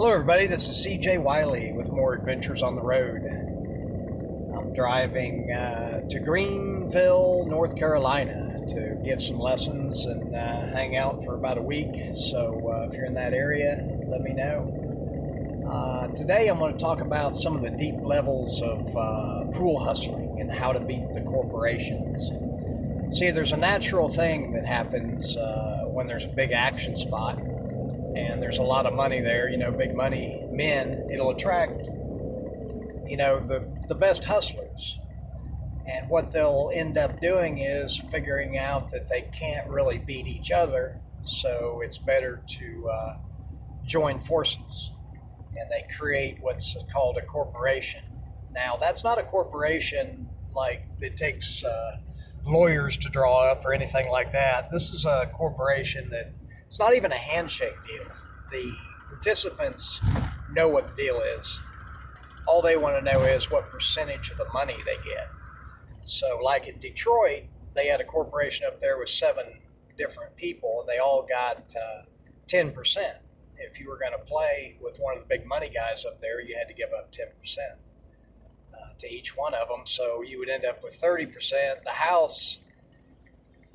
Hello, everybody. This is CJ Wiley with more adventures on the road. I'm driving to Greenville, North Carolina to give some lessons and hang out for about a week. So if you're in that area, let me know. Today I'm going to talk about some of the deep levels of pool hustling and how to beat the corporations. See, there's a natural thing that happens when there's a big action spot and there's a lot of money there, big money men. It'll attract, the best hustlers. And what they'll end up doing is figuring out that they can't really beat each other, so it's better to join forces. And they create what's called a corporation. Now, that's not a corporation like it takes lawyers to draw up or anything like that. This is a corporation that it's not even a handshake deal. The participants know what the deal is. All they want to know is what percentage of the money they get. So like in Detroit, they had a corporation up there with 7 different people, and they all got 10%. If you were going to play with one of the big money guys up there, you had to give up 10% to each one of them. So you would end up with 30%. The house,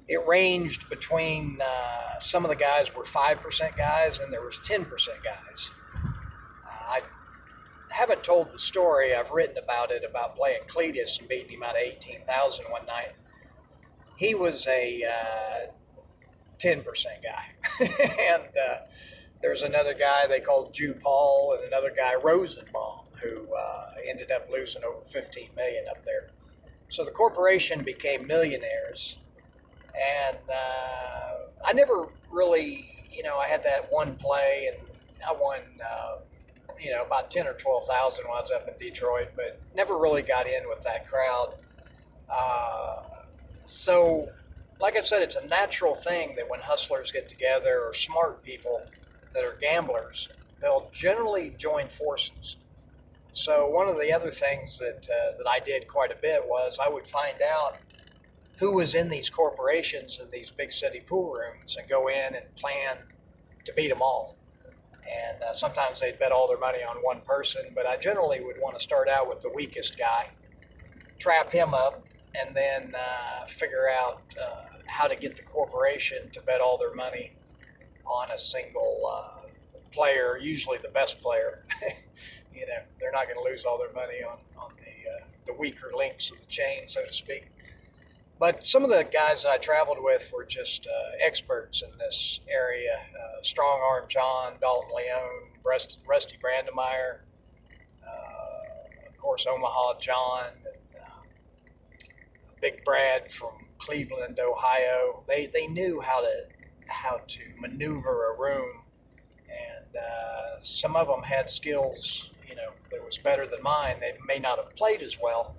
it ranged between some of the guys were 5% guys and there was 10% guys. I haven't told the story. I've written about it, about playing Cletus and beating him out of 18,000 one night. He was a 10% guy. And there's another guy they called Jew Paul and another guy Rosenbaum who ended up losing over 15 million up there. So the corporation became millionaires. And I never really, I had that one play and I won, about 10 or 12,000 when I was up in Detroit, but never really got in with that crowd. So, like I said, it's a natural thing that when hustlers get together or smart people that are gamblers, they'll generally join forces. So one of the other things that I did quite a bit was I would find out who was in these corporations and these big city pool rooms and go in and plan to beat them all. And sometimes they'd bet all their money on one person, but I generally would want to start out with the weakest guy, trap him up, and then figure out how to get the corporation to bet all their money on a single player, usually the best player. They're not going to lose all their money on the weaker links of the chain, so to speak. But some of the guys I traveled with were just experts in this area. Strong Arm John, Dalton Leone, Rusty Brandemeyer, of course Omaha John, and Big Brad from Cleveland, Ohio. They knew how to maneuver a room, and some of them had skills, that was better than mine. They may not have played as well.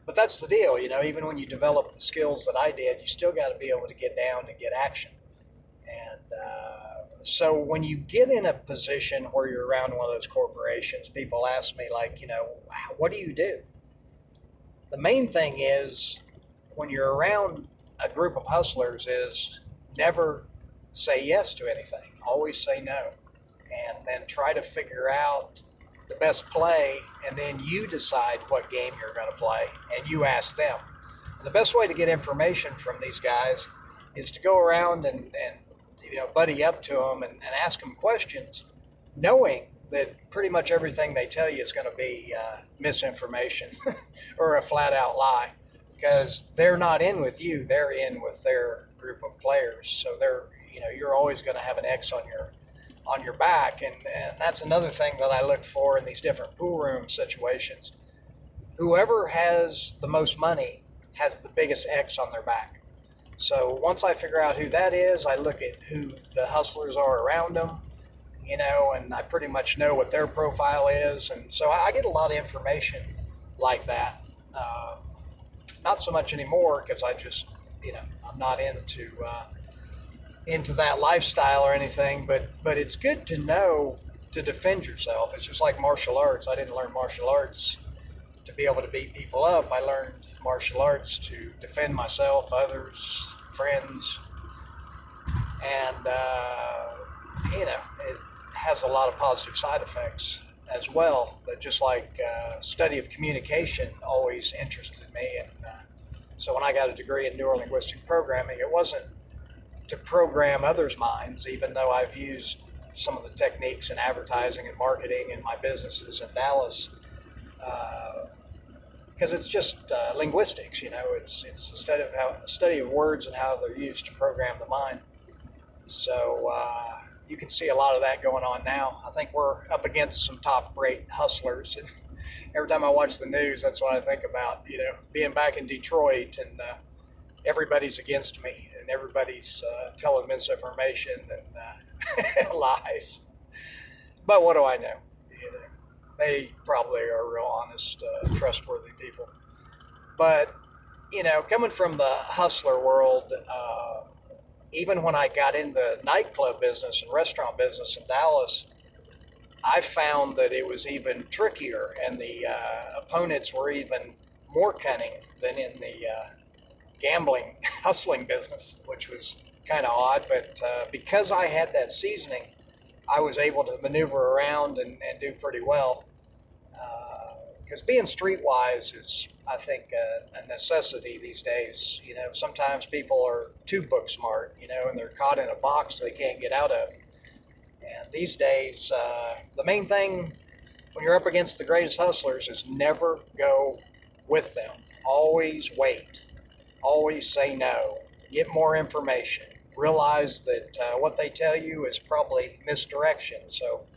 But that's the deal, even when you develop the skills that I did, you still got to be able to get down and get action. And so when you get in a position where you're around one of those corporations, people ask me, what do you do? The main thing is when you're around a group of hustlers is never say yes to anything. Always say no. And then try to figure out the best play, and then you decide what game you're going to play, and you ask them. And the best way to get information from these guys is to go around and buddy up to them and ask them questions, knowing that pretty much everything they tell you is going to be misinformation or a flat-out lie, because they're not in with you, they're in with their group of players. So you're always going to have an X on your back, and that's another thing that I look for in these different pool room situations. Whoever has the most money has the biggest X on their back. So once I figure out who that is, I look at who the hustlers are around them, and I pretty much know what their profile is, and so I get a lot of information like that. Not so much anymore because I just, I'm not into that lifestyle or anything, but it's good to know to defend yourself. It's just like martial arts. I didn't learn martial arts to be able to beat people up. I learned martial arts to defend myself, others, friends, and has a lot of positive side effects as well. But just like study of communication always interested me, and so when I got a degree in neurolinguistic programming, it wasn't to program others' minds, even though I've used some of the techniques in advertising and marketing in my businesses in Dallas, because it's just linguistics. It's a study of words and how they're used to program the mind. So you can see a lot of that going on now. I think we're up against some top-rate hustlers, and every time I watch the news, that's what I think about. Being back in Detroit, and everybody's against me, and everybody's telling misinformation and lies. But what do I know? They probably are real honest, trustworthy people. But coming from the hustler world. Even when I got in the nightclub business and restaurant business in Dallas, I found that it was even trickier, and the opponents were even more cunning than in the gambling, hustling business, which was kind of odd. But because I had that seasoning, I was able to maneuver around and do pretty well. Because being streetwise is, I think, a necessity these days. Sometimes people are too book smart, and they're caught in a box they can't get out of. And these days, the main thing when you're up against the greatest hustlers is never go with them. Always wait. Always say no. Get more information. Realize that what they tell you is probably misdirection. So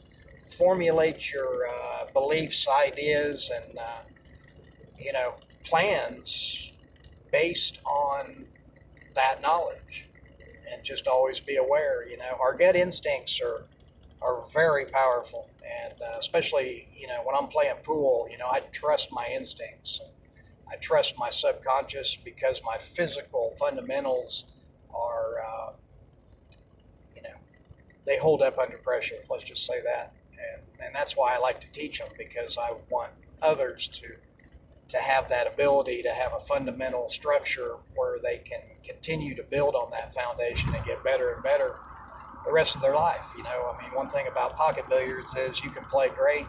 formulate your beliefs, ideas, and plans based on that knowledge, and just always be aware. Our gut instincts are very powerful, and especially when I'm playing pool, I trust my instincts. I trust my subconscious because my physical fundamentals are they hold up under pressure. Let's just say that. And that's why I like to teach them, because I want others to have that ability to have a fundamental structure where they can continue to build on that foundation and get better and better the rest of their life. One thing about pocket billiards is you can play great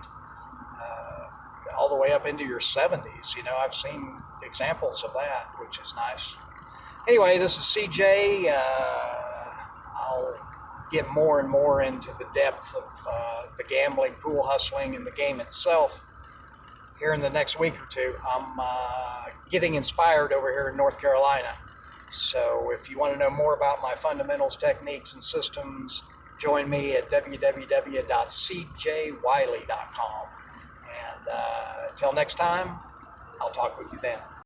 all the way up into your 70s. I've seen examples of that, which is nice. Anyway, this is CJ. I'll get more and more into the depth of the gambling, pool hustling, and the game itself here in the next week or two. I'm getting inspired over here in North Carolina. So if you want to know more about my fundamentals, techniques, and systems, join me at www.cjwiley.com. And until next time, I'll talk with you then.